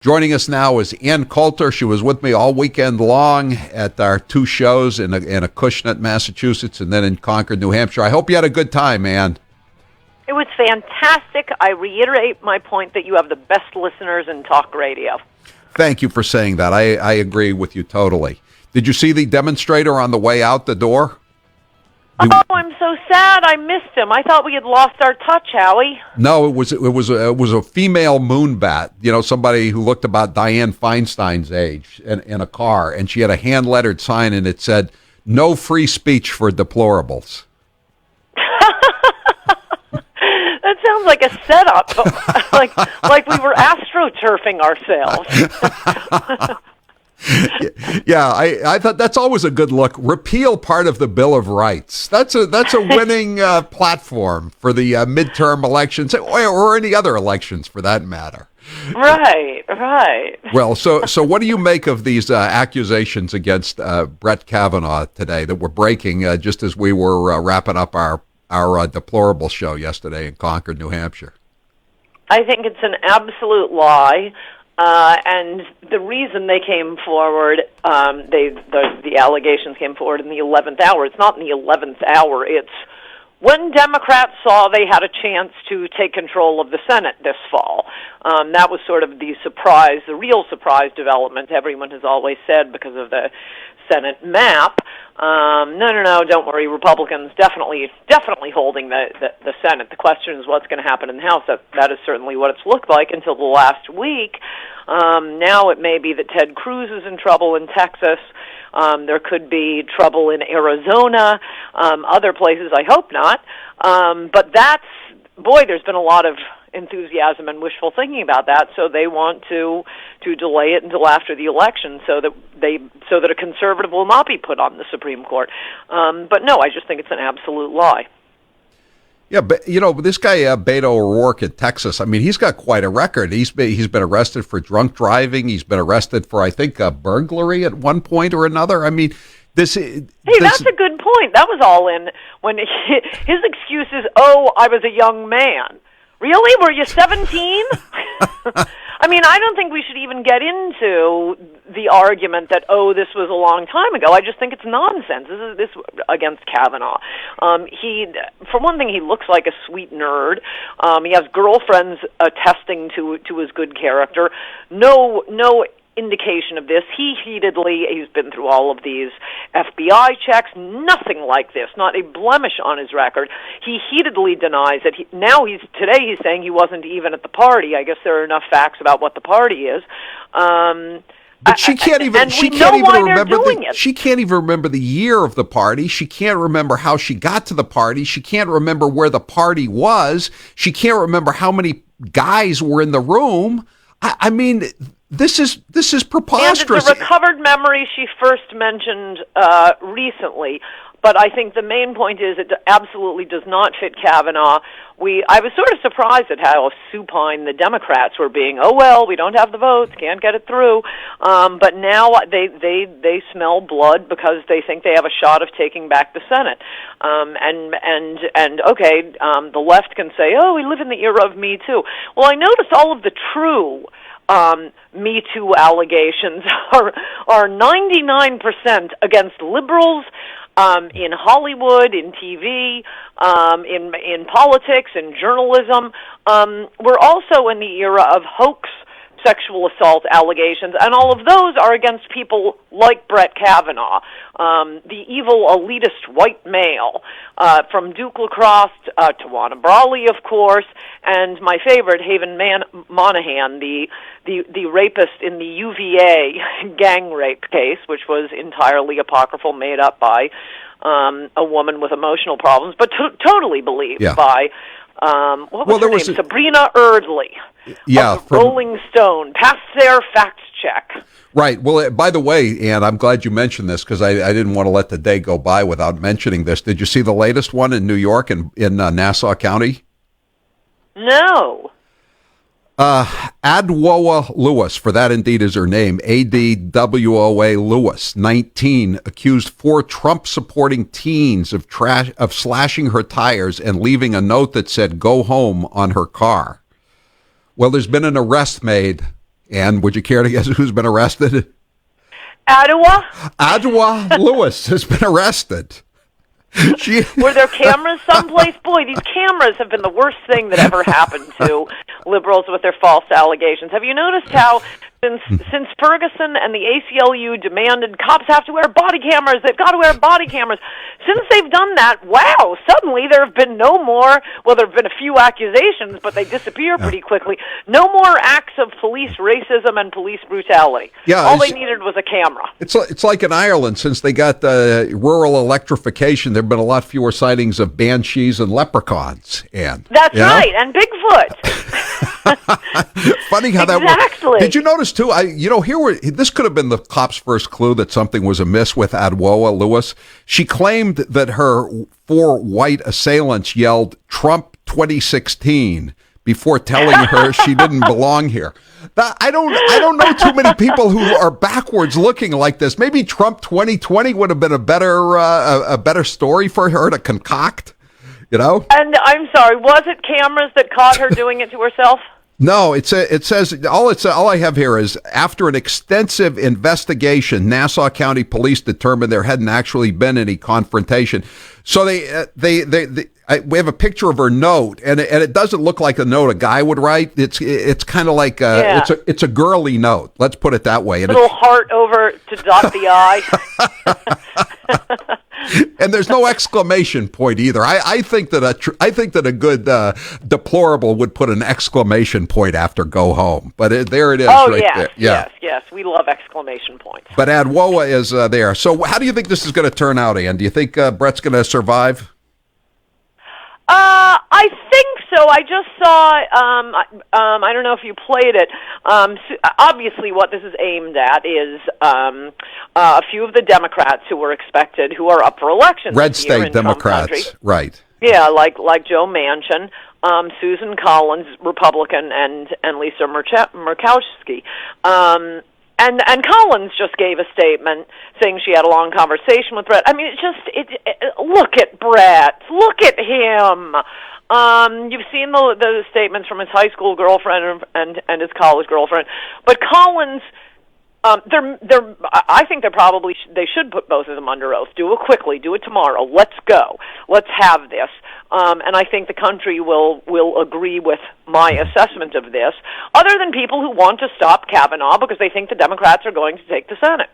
Joining us now is Ann Coulter. She was with me all weekend long at our two shows in Acushnet, Massachusetts, and then in Concord, New Hampshire. I hope you had a good time, Ann. It was fantastic. I reiterate my point that you have the best listeners in talk radio. Thank you for saying that. I agree with you totally. Did you see the demonstrator on the way out the door? Oh, I'm so sad. I missed him. I thought we had lost our touch, Howie. No, it was a female moonbat. You know, somebody who looked about Dianne Feinstein's age in a car, and she had a hand-lettered sign, and it said, "No free speech for deplorables." That sounds like a setup, like we were astroturfing ourselves. Yeah, I thought that's always a good look. Repeal part of the Bill of Rights. That's a winning platform for the midterm elections or any other elections for that matter. Right. Well, so what do you make of these accusations against Brett Kavanaugh today that were breaking just as we were wrapping up our deplorable show yesterday in Concord, New Hampshire? I think it's an absolute lie. And the reason they came forward, the allegations came forward in the 11th hour. It's not in the 11th hour. It's when Democrats saw they had a chance to take control of the Senate this fall. That was sort of the real surprise development. Everyone has always said because of the Senate map. No, don't worry. Republicans definitely holding the Senate. The question is what's going to happen in the House. That is certainly what it's looked like until the last week. Now it may be that Ted Cruz is in trouble in Texas. There could be trouble in Arizona, other places. I hope not. But there's been a lot of enthusiasm and wishful thinking about that, so they want to delay it until after the election so that a conservative will not be put on the Supreme Court. But no, I just think it's an absolute lie. Yeah, but this guy Beto O'Rourke in Texas. I mean, he's got quite a record. He's been arrested for drunk driving. He's been arrested for, I think, burglary at one point or another. I mean, that's a good point. That was all in when his excuse is, "Oh, I was a young man." Really? Were you 17? I mean, I don't think we should even get into the argument that, this was a long time ago. I just think it's nonsense. This against Kavanaugh. For one thing, he looks like a sweet nerd. He has girlfriends attesting to his good character. No indication of this. He's been through all of these FBI checks, nothing like this, not a blemish on his record. He heatedly denies it. Today he's saying he wasn't even at the party. I guess there are enough facts about what the party is. But she can't even remember the year of the party. She can't remember how she got to the party. She can't remember where the party was. She can't remember how many guys were in the room. I mean, this is preposterous. And it's a recovered memory she first mentioned recently. But I think the main point is it absolutely does not fit Kavanaugh. I was sort of surprised at how supine the Democrats were being. Oh, well, we don't have the votes, can't get it through. But now they smell blood because they think they have a shot of taking back the Senate. The left can say, "Oh, we live in the era of Me Too." Well, I noticed all of the true Me Too allegations are 99% against liberals, in Hollywood, in TV, in politics, in journalism. We're also in the era of hoax sexual assault allegations, and all of those are against people like Brett Kavanaugh, the evil elitist white male, from Duke LaCrosse to Tawana Brawley, of course, and my favorite, Haven Monahan, the rapist in the UVA gang rape case, which was entirely apocryphal, made up by a woman with emotional problems, but totally believed by what was her name? Sabrina Erdley. Yeah, of Rolling Stone. Pass their fact check. Right. Well, by the way, Ann, I'm glad you mentioned this because I didn't want to let the day go by without mentioning this. Did you see the latest one in New York in Nassau County? No. Adwoa Lewis, for that indeed is her name, ADWOA Lewis, 19, accused 4 Trump-supporting teens of slashing her tires and leaving a note that said, "Go home" on her car. Well, there's been an arrest made And would you care to guess who's been arrested? Ottawa? Adwa Lewis has been arrested. Were there cameras someplace? Boy, these cameras have been the worst thing that ever happened to liberals with their false allegations. Have you noticed how since Ferguson and the ACLU demanded cops have to wear body cameras, they've got to wear body cameras. Since they've done that, wow, suddenly there have been no more, well, there have been a few accusations, but they disappear pretty quickly. No more acts of police racism and police brutality. Yeah, all they needed was a camera. It's like in Ireland, since they got rural electrification, there have been a lot fewer sightings of banshees and leprechauns. And that's right, and Bigfoot. Funny how that works. Did you notice too? This could have been the cop's first clue that something was amiss with Adwoa Lewis. She claimed that her 4 white assailants yelled "Trump 2016" before telling her she didn't belong here. I don't know too many people who are backwards looking like this. Maybe Trump 2020 would have been a better story for her to concoct. And I'm sorry, was it cameras that caught her doing it to herself? No, it says all I have here is after an extensive investigation, Nassau County Police determined there hadn't actually been any confrontation. So we have a picture of her note, and it doesn't look like a note a guy would write. It's kind of like it's a girly note. Let's put it that way. And little heart over to dot the I. And there's no exclamation point either. I think that a good deplorable would put an exclamation point after "go home." But there it is. Oh right yes, there. Yeah. yes, we love exclamation points. But Adwoa is there. So how do you think this is going to turn out, Ann? Do you think Brett's going to survive? I think so. I just saw, I don't know if you played it. Obviously, what this is aimed at is a few of the Democrats who were expected, who are up for election. Red state Democrats, right. Yeah, like Joe Manchin, Susan Collins, Republican, and Lisa Murkowski. And Collins just gave a statement saying she had a long conversation with Brett. I mean, look at Brett. Look at him. You've seen the statements from his high school girlfriend and his college girlfriend. But Collins, I think they should put both of them under oath. Do it quickly. Do it tomorrow. Let's go. Let's have this. And I think the country will agree with my assessment of this, other than people who want to stop Kavanaugh because they think the Democrats are going to take the Senate.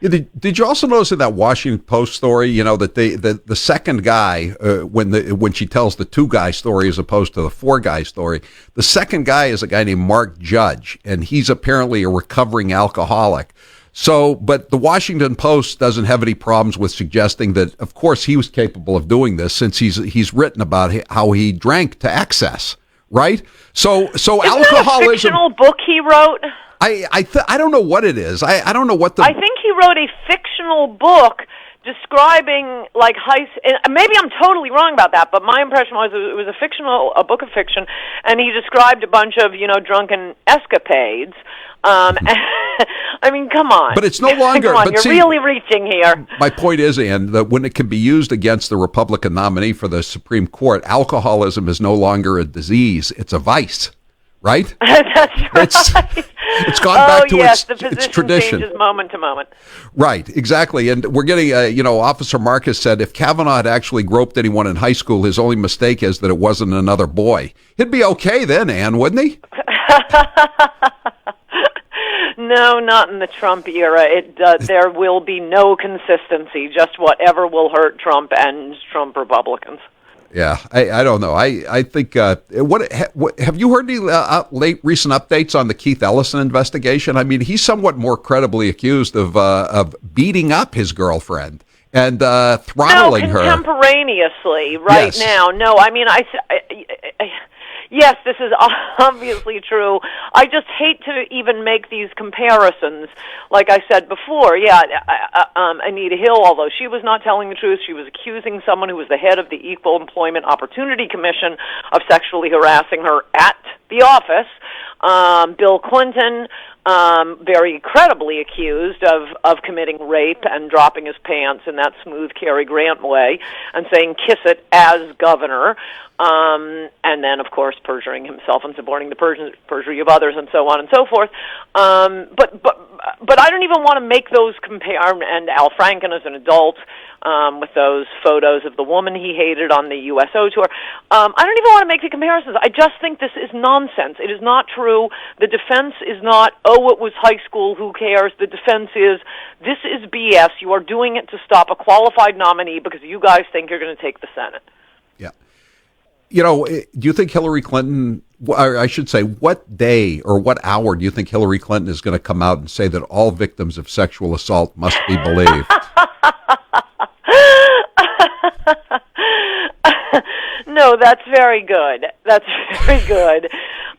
Did you also notice in that Washington Post story, that the second guy, when she tells the 2-guy story as opposed to the 4-guy story, the second guy is a guy named Mark Judge, and he's apparently a recovering alcoholic. So, but the Washington Post doesn't have any problems with suggesting that, of course, he was capable of doing this since he's written about how he drank to excess, right? So Isn't alcoholism. that a fictional book he wrote? I don't know what it is. I don't know what I think he wrote a fictional book describing maybe I'm totally wrong about that, but my impression was it was a book of fiction, and he described a bunch of drunken escapades. I mean, come on. But it's no longer. Come on, but you're really reaching here. My point is, Ann, that when it can be used against the Republican nominee for the Supreme Court, alcoholism is no longer a disease; it's a vice, right? That's right. It's gone back to its tradition. Changes moment to moment. Right, exactly. And we're getting, Officer Marcus said if Kavanaugh had actually groped anyone in high school, his only mistake is that it wasn't another boy. He'd be okay then, Ann, wouldn't he? No, not in the Trump era. There will be no consistency, just whatever will hurt Trump and Trump Republicans. Yeah, I don't know. I think what have you heard any recent updates on the Keith Ellison investigation? I mean, he's somewhat more credibly accused of beating up his girlfriend and throttling her contemporaneously right now. No, I mean yes, this is obviously true. I just hate to even make these comparisons. Like I said before, Anita Hill, although she was not telling the truth, she was accusing someone who was the head of the Equal Employment Opportunity Commission of sexually harassing her at the office. Bill Clinton, very credibly accused of committing rape and dropping his pants in that smooth Cary Grant way and saying, "Kiss it" as governor. And then, of course, perjuring himself and supporting the perjury of others, and so on and so forth. But I don't even want to make those compare. And Al Franken as an adult, with those photos of the woman he hated on the USO tour. I don't even want to make the comparisons. I just think this is nonsense. It is not true. The defense is not, oh, it was high school, who cares? The defense is, this is BS. You are doing it to stop a qualified nominee because you guys think you're going to take the Senate. Yeah. You know, do you think Hillary Clinton, or I should say, what day or what hour do you think Hillary Clinton is going to come out and say that all victims of sexual assault must be believed? No, that's very good. That's very good.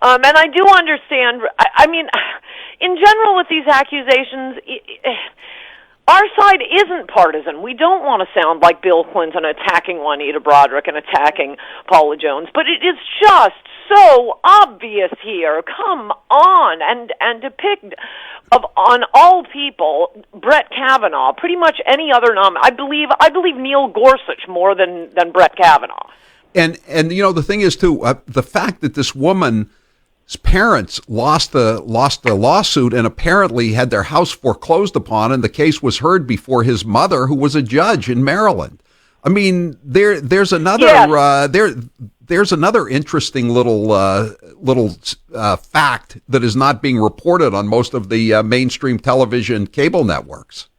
And I do understand, I mean, in general with these accusations, our side isn't partisan. We don't want to sound like Bill Clinton attacking Juanita Broderick and attacking Paula Jones, but it is just so obvious here. Come on, and to pick on all people, Brett Kavanaugh, pretty much any other I believe Neil Gorsuch more than Brett Kavanaugh. And you know, the thing is too, the fact that this woman's parents lost the lawsuit and apparently had their house foreclosed upon, and the case was heard before his mother, who was a judge in Maryland. I mean, there's another there's another interesting little fact that is not being reported on most of the mainstream television cable networks.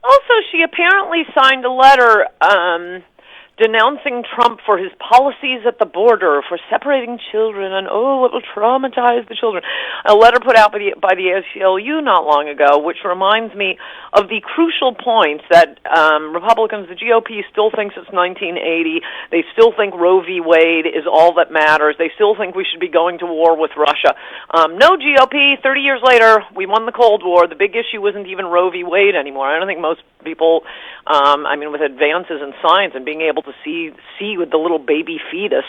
Also, she apparently signed a letter denouncing Trump for his policies at the border, for separating children, and it will traumatize the children. A letter put out by the ACLU not long ago, which reminds me of the crucial points that Republicans, the GOP, still thinks it's 1980. They still think Roe v. Wade is all that matters. They still think we should be going to war with Russia. No, GOP, 30 years later, we won the Cold War. The big issue isn't even Roe v. Wade anymore. I don't think most people, with advances in science and being able to see with the little baby fetus,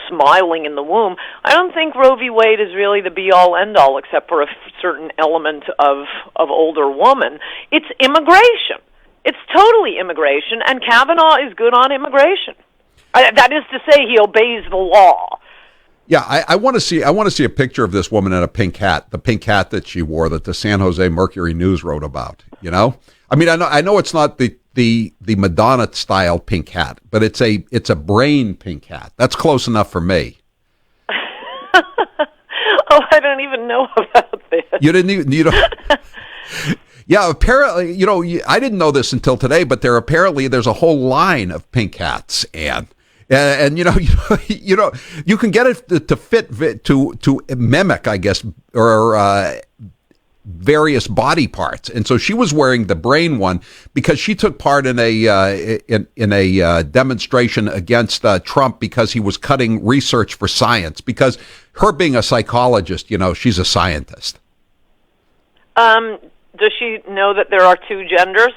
smiling in the womb, I don't think Roe v. Wade is really the be-all, end-all, except for a certain element of older woman. It's immigration. It's totally immigration, and Kavanaugh is good on immigration. That is to say, he obeys the law. Yeah, I want to see a picture of this woman in a pink hat, the pink hat that she wore that the San Jose Mercury News wrote about. You know, I mean, I know it's not the Madonna style pink hat, but it's a brain pink hat. That's close enough for me. Oh, I don't even know about this. You don't. Yeah, apparently, I didn't know this until today, but there's a whole line of pink hats, and you can get it to fit to mimic, I guess, or various body parts. And so she was wearing the brain one because she took part in a demonstration against Trump because he was cutting research for science. Because her being a psychologist, she's a scientist. Does she know that there are two genders?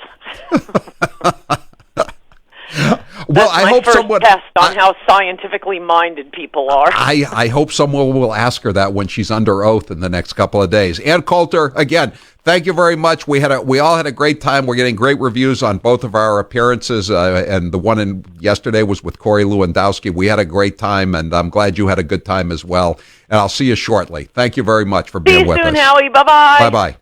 Well, I hope someone test on how scientifically minded people are. I hope someone will ask her that when she's under oath in the next couple of days. Ann Coulter, again, thank you very much. We all had a great time. We're getting great reviews on both of our appearances, and the one yesterday was with Corey Lewandowski. We had a great time, and I'm glad you had a good time as well. And I'll see you shortly. Thank you very much for being with us. See you soon, Howie. Bye-bye. Bye-bye.